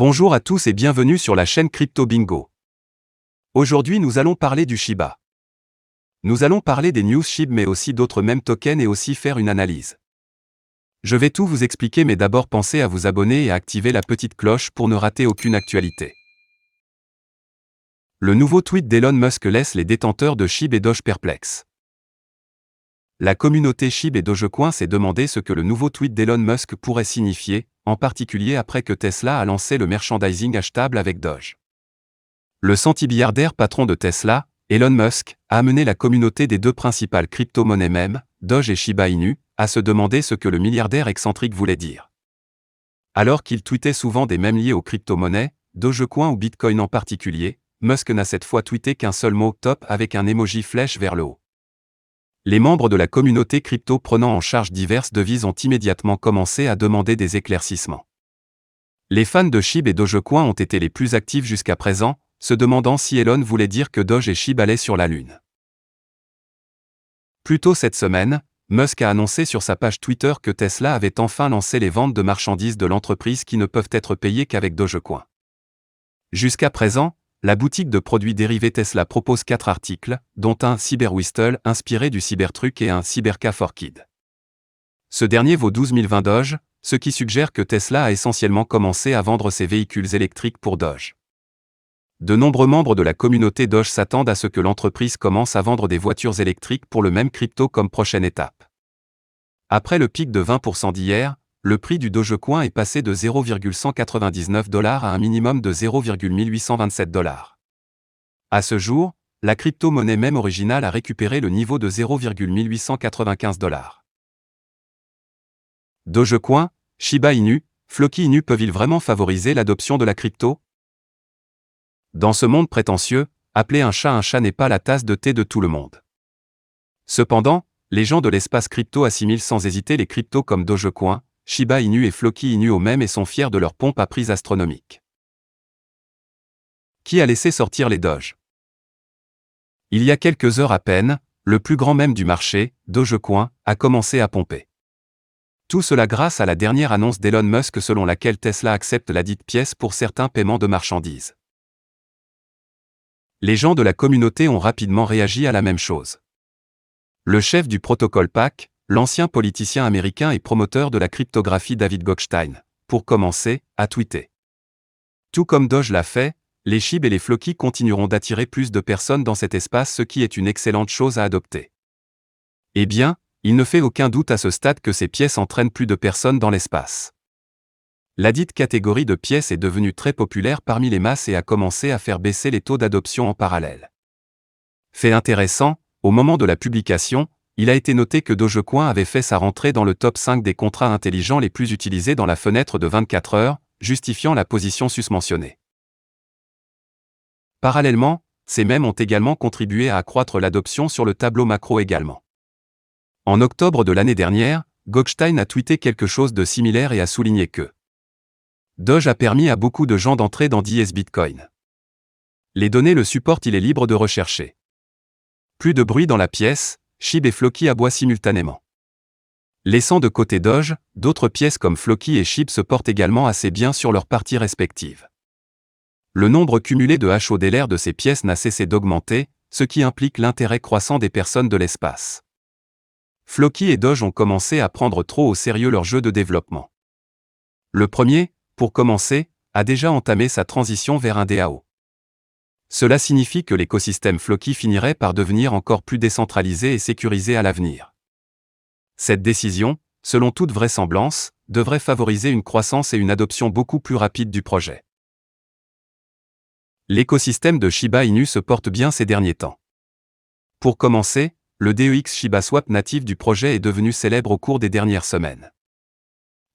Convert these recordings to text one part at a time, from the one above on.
Bonjour à tous et bienvenue sur la chaîne Crypto Bingo. Aujourd'hui nous allons parler du Shiba. Nous allons parler des news SHIB mais aussi d'autres meme tokens et aussi faire une analyse. Je vais tout vous expliquer mais d'abord pensez à vous abonner et à activer la petite cloche pour ne rater aucune actualité. Le nouveau tweet d'Elon Musk laisse les détenteurs de SHIB et Doge perplexes. La communauté SHIB et Dogecoin s'est demandé ce que le nouveau tweet d'Elon Musk pourrait signifier, en particulier après que Tesla a lancé le merchandising achetable avec Doge. Le centimilliardaire patron de Tesla, Elon Musk, a amené la communauté des deux principales crypto-monnaies mèmes, Doge et Shiba Inu, à se demander ce que le milliardaire excentrique voulait dire. Alors qu'il tweetait souvent des mèmes liés aux crypto-monnaies, Dogecoin ou Bitcoin en particulier, Musk n'a cette fois tweeté qu'un seul mot « top » avec un emoji flèche vers le haut. Les membres de la communauté crypto prenant en charge diverses devises ont immédiatement commencé à demander des éclaircissements. Les fans de SHIB et Dogecoin ont été les plus actifs jusqu'à présent, se demandant si Elon voulait dire que Doge et SHIB allaient sur la Lune. Plus tôt cette semaine, Musk a annoncé sur sa page Twitter que Tesla avait enfin lancé les ventes de marchandises de l'entreprise qui ne peuvent être payées qu'avec Dogecoin. Jusqu'à présent, la boutique de produits dérivés Tesla propose 4 articles, dont un Cyberwhistle inspiré du Cybertruck et un Cyberca for Kids. Ce dernier vaut 12 020 Doge, ce qui suggère que Tesla a essentiellement commencé à vendre ses véhicules électriques pour Doge. De nombreux membres de la communauté Doge s'attendent à ce que l'entreprise commence à vendre des voitures électriques pour le même crypto comme prochaine étape. Après le pic de 20% d'hier, le prix du Dogecoin est passé de 0,199 $ à un minimum de 0,1827 $. À ce jour, la crypto-monnaie même originale a récupéré le niveau de 0,1895 $. Dogecoin, Shiba Inu, Floki Inu peuvent-ils vraiment favoriser l'adoption de la crypto? Dans ce monde prétentieux, appeler un chat n'est pas la tasse de thé de tout le monde. Cependant, les gens de l'espace crypto assimilent sans hésiter les cryptos comme Dogecoin, Shiba Inu et Floki Inu au même et sont fiers de leur pompe à prix astronomique. Qui a laissé sortir les Doge? Il y a quelques heures à peine, le plus grand mème du marché, Dogecoin, a commencé à pomper. Tout cela grâce à la dernière annonce d'Elon Musk selon laquelle Tesla accepte la dite pièce pour certains paiements de marchandises. Les gens de la communauté ont rapidement réagi à la même chose. Le chef du protocole PAC, l'ancien politicien américain et promoteur de la cryptographie David Goldstein, pour commencer, a tweeté. Tout comme Doge l'a fait, les SHIB et les Floki continueront d'attirer plus de personnes dans cet espace, ce qui est une excellente chose à adopter. Eh bien, il ne fait aucun doute à ce stade que ces pièces entraînent plus de personnes dans l'espace. La dite catégorie de pièces est devenue très populaire parmi les masses et a commencé à faire baisser les taux d'adoption en parallèle. Fait intéressant, au moment de la publication, il a été noté que Dogecoin avait fait sa rentrée dans le top 5 des contrats intelligents les plus utilisés dans la fenêtre de 24 heures, justifiant la position susmentionnée. Parallèlement, ces mèmes ont également contribué à accroître l'adoption sur le tableau macro également. En octobre de l'année dernière, Goldstein a tweeté quelque chose de similaire et a souligné que Doge a permis à beaucoup de gens d'entrer dans DS Bitcoin. Les données le supportent, il est libre de rechercher. Plus de bruit dans la pièce, SHIB et Floki aboient simultanément. Laissant de côté Doge, d'autres pièces comme Floki et SHIB se portent également assez bien sur leurs parties respectives. Le nombre cumulé de HODLR de ces pièces n'a cessé d'augmenter, ce qui implique l'intérêt croissant des personnes de l'espace. Floki et Doge ont commencé à prendre trop au sérieux leur jeu de développement. Le premier, pour commencer, a déjà entamé sa transition vers un DAO. Cela signifie que l'écosystème Floki finirait par devenir encore plus décentralisé et sécurisé à l'avenir. Cette décision, selon toute vraisemblance, devrait favoriser une croissance et une adoption beaucoup plus rapide du projet. L'écosystème de Shiba Inu se porte bien ces derniers temps. Pour commencer, le DEX ShibaSwap natif du projet est devenu célèbre au cours des dernières semaines.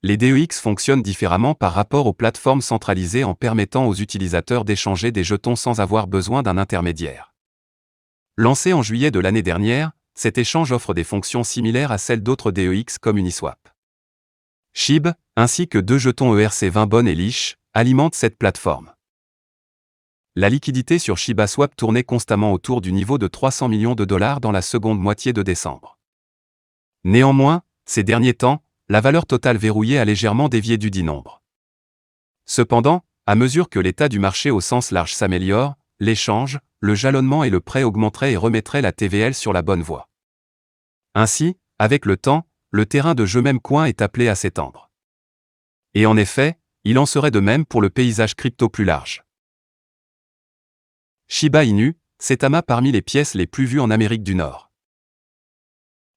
Les DEX fonctionnent différemment par rapport aux plateformes centralisées en permettant aux utilisateurs d'échanger des jetons sans avoir besoin d'un intermédiaire. Lancé en juillet de l'année dernière, cet échange offre des fonctions similaires à celles d'autres DEX comme Uniswap. SHIB, ainsi que 2 jetons ERC20 Bon et Leash, alimentent cette plateforme. La liquidité sur ShibaSwap tournait constamment autour du niveau de 300 millions de dollars dans la seconde moitié de décembre. Néanmoins, ces derniers temps, la valeur totale verrouillée a légèrement dévié du dit nombre. Cependant, À mesure que l'état du marché au sens large s'améliore, l'échange, le jalonnement et le prêt augmenteraient et remettraient la TVL sur la bonne voie. Ainsi, avec le temps, le terrain de jeu Memecoin est appelé à s'étendre. Et en effet, il en serait de même pour le paysage crypto plus large. Shiba Inu, Saitama parmi les pièces les plus vues en Amérique du Nord.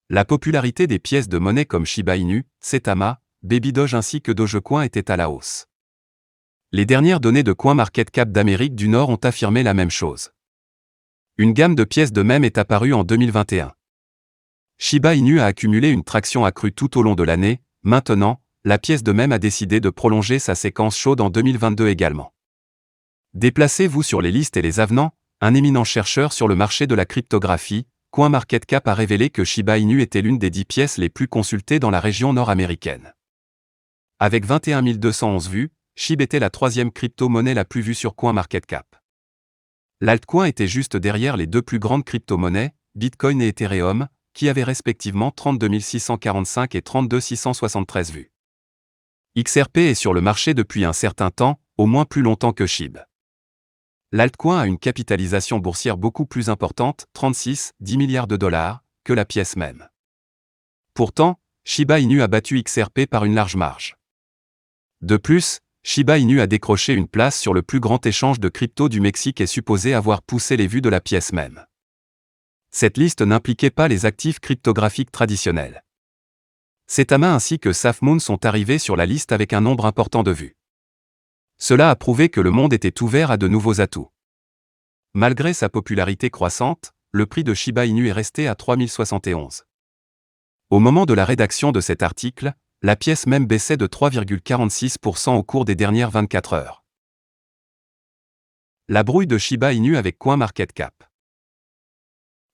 La popularité des pièces de monnaie comme Shiba Inu, Saitama, Baby Doge ainsi que Dogecoin était à la hausse. Les dernières données de CoinMarketCap d'Amérique du Nord ont affirmé la même chose. Une gamme de pièces de meme est apparue en 2021. Shiba Inu a accumulé une traction accrue tout au long de l'année. Maintenant, la pièce de meme a décidé de prolonger sa séquence chaude en 2022 également. Déplacez-vous sur les listes et les avenants. Un éminent chercheur sur le marché de la cryptographie, CoinMarketCap a révélé que Shiba Inu était l'une des 10 pièces les plus consultées dans la région nord-américaine. Avec 21 211 vues, SHIB était la troisième crypto-monnaie la plus vue sur CoinMarketCap. L'altcoin était juste derrière les deux plus grandes crypto-monnaies, Bitcoin et Ethereum, qui avaient respectivement 32 645 et 32 673 vues. XRP est sur le marché depuis un certain temps, au moins plus longtemps que SHIB. L'altcoin a une capitalisation boursière beaucoup plus importante, 10 milliards de dollars, que la pièce même. Pourtant, Shiba Inu a battu XRP par une large marge. De plus, Shiba Inu a décroché une place sur le plus grand échange de crypto du Mexique et supposé avoir poussé les vues de la pièce même. Cette liste n'impliquait pas les actifs cryptographiques traditionnels. Saitama ainsi que SafMoon sont arrivés sur la liste avec un nombre important de vues. Cela a prouvé que le monde était ouvert à de nouveaux atouts. Malgré sa popularité croissante, le prix de Shiba Inu est resté à 3071. Au moment de la rédaction de cet article, la pièce même baissait de 3,46% au cours des dernières 24 heures. La brouille de Shiba Inu avec CoinMarketCap.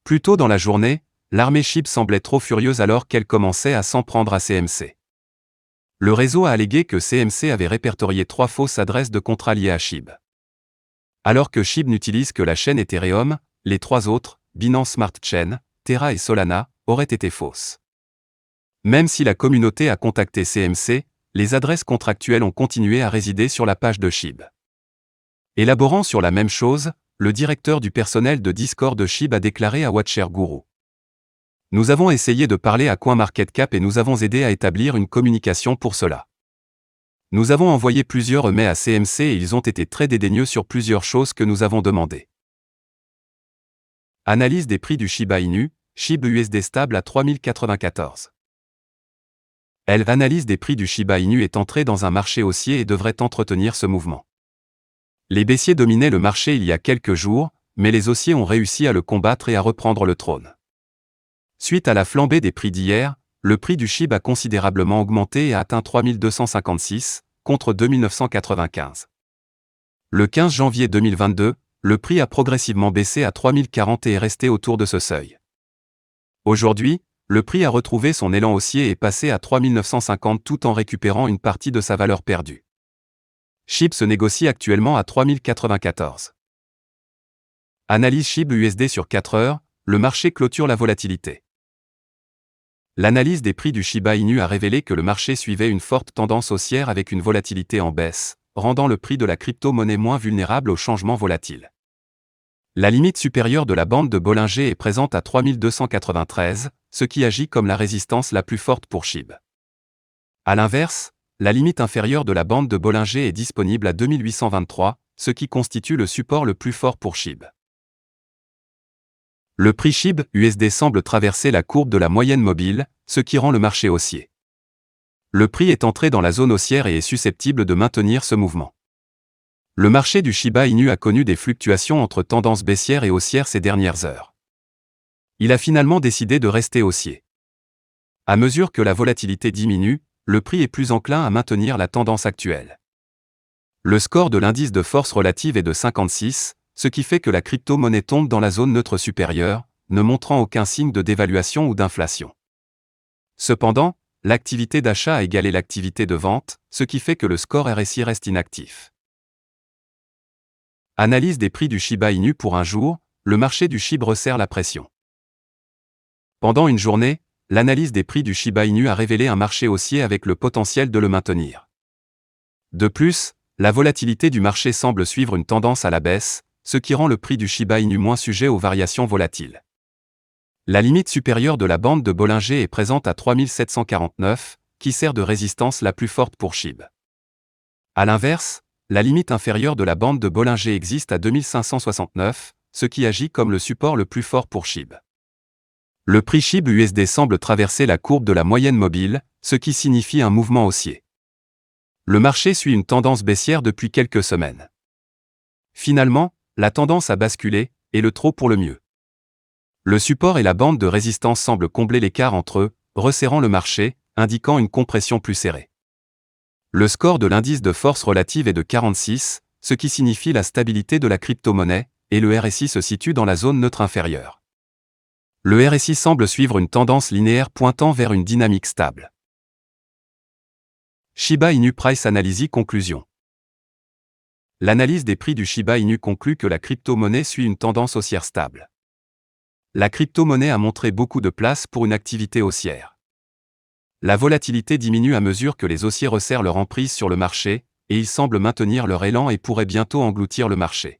Plus tôt dans la journée, l'armée SHIB semblait trop furieuse alors qu'elle commençait à s'en prendre à CMC. Le réseau a allégué que CMC avait répertorié 3 fausses adresses de contrats liées à SHIB. Alors que SHIB n'utilise que la chaîne Ethereum, les 3 autres, Binance Smart Chain, Terra et Solana, auraient été fausses. Même si la communauté a contacté CMC, les adresses contractuelles ont continué à résider sur la page de SHIB. Élaborant sur la même chose, le directeur du personnel de Discord de SHIB a déclaré à WatcherGuru. Nous avons essayé de parler à CoinMarketCap et nous avons aidé à établir une communication pour cela. Nous avons envoyé plusieurs emails à CMC et ils ont été très dédaigneux sur plusieurs choses que nous avons demandées. Analyse des prix du Shiba Inu, SHIB USD stable à 3094. L'analyse des prix du Shiba Inu est entrée dans un marché haussier et devrait entretenir ce mouvement. Les baissiers dominaient le marché il y a quelques jours, mais les haussiers ont réussi à le combattre et à reprendre le trône. Suite à la flambée des prix d'hier, le prix du SHIB a considérablement augmenté et a atteint 3256, contre 2995. Le 15 janvier 2022, le prix a progressivement baissé à 3040 et est resté autour de ce seuil. Aujourd'hui, le prix a retrouvé son élan haussier et est passé à 3950 tout en récupérant une partie de sa valeur perdue. SHIB se négocie actuellement à 3094. Analyse SHIB USD sur 4 heures, le marché clôture la volatilité. L'analyse des prix du Shiba Inu a révélé que le marché suivait une forte tendance haussière avec une volatilité en baisse, rendant le prix de la crypto-monnaie moins vulnérable aux changements volatiles. La limite supérieure de la bande de Bollinger est présente à 3293, ce qui agit comme la résistance la plus forte pour SHIB. A l'inverse, la limite inférieure de la bande de Bollinger est disponible à 2823, ce qui constitue le support le plus fort pour SHIB. Le prix SHIB USD semble traverser la courbe de la moyenne mobile, ce qui rend le marché haussier. Le prix est entré dans la zone haussière et est susceptible de maintenir ce mouvement. Le marché du Shiba Inu a connu des fluctuations entre tendances baissières et haussières ces dernières heures. Il a finalement décidé de rester haussier. À mesure que la volatilité diminue, le prix est plus enclin à maintenir la tendance actuelle. Le score de l'indice de force relative est de 56, ce qui fait que la crypto-monnaie tombe dans la zone neutre supérieure, ne montrant aucun signe de dévaluation ou d'inflation. Cependant, l'activité d'achat a égalé l'activité de vente, ce qui fait que le score RSI reste inactif. Analyse des prix du Shiba Inu pour un jour, le marché du SHIB resserre la pression. Pendant une journée, l'analyse des prix du Shiba Inu a révélé un marché haussier avec le potentiel de le maintenir. De plus, la volatilité du marché semble suivre une tendance à la baisse, ce qui rend le prix du Shiba Inu moins sujet aux variations volatiles. La limite supérieure de la bande de Bollinger est présente à 3749, qui sert de résistance la plus forte pour SHIB. A l'inverse, la limite inférieure de la bande de Bollinger existe à 2569, ce qui agit comme le support le plus fort pour SHIB. Le prix SHIB USD semble traverser la courbe de la moyenne mobile, ce qui signifie un mouvement haussier. Le marché suit une tendance baissière depuis quelques semaines. Finalement, la tendance a basculé, et le trop pour le mieux. Le support et la bande de résistance semblent combler l'écart entre eux, resserrant le marché, indiquant une compression plus serrée. Le score de l'indice de force relative est de 46, ce qui signifie la stabilité de la crypto-monnaie, et le RSI se situe dans la zone neutre inférieure. Le RSI semble suivre une tendance linéaire pointant vers une dynamique stable. Shiba Inu Price Analysis. Conclusion. L'analyse des prix du Shiba Inu conclut que la crypto-monnaie suit une tendance haussière stable. La crypto-monnaie a montré beaucoup de place pour une activité haussière. La volatilité diminue à mesure que les haussiers resserrent leur emprise sur le marché, et ils semblent maintenir leur élan et pourraient bientôt engloutir le marché.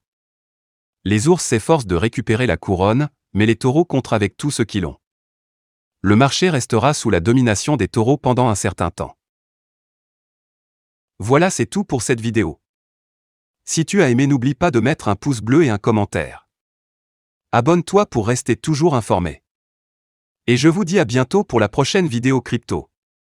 Les ours s'efforcent de récupérer la couronne, mais les taureaux contrent avec tout ce qu'ils ont. Le marché restera sous la domination des taureaux pendant un certain temps. Voilà, c'est tout pour cette vidéo. Si tu as aimé, n'oublie pas de mettre un pouce bleu et un commentaire. Abonne-toi pour rester toujours informé. Et je vous dis à bientôt pour la prochaine vidéo crypto.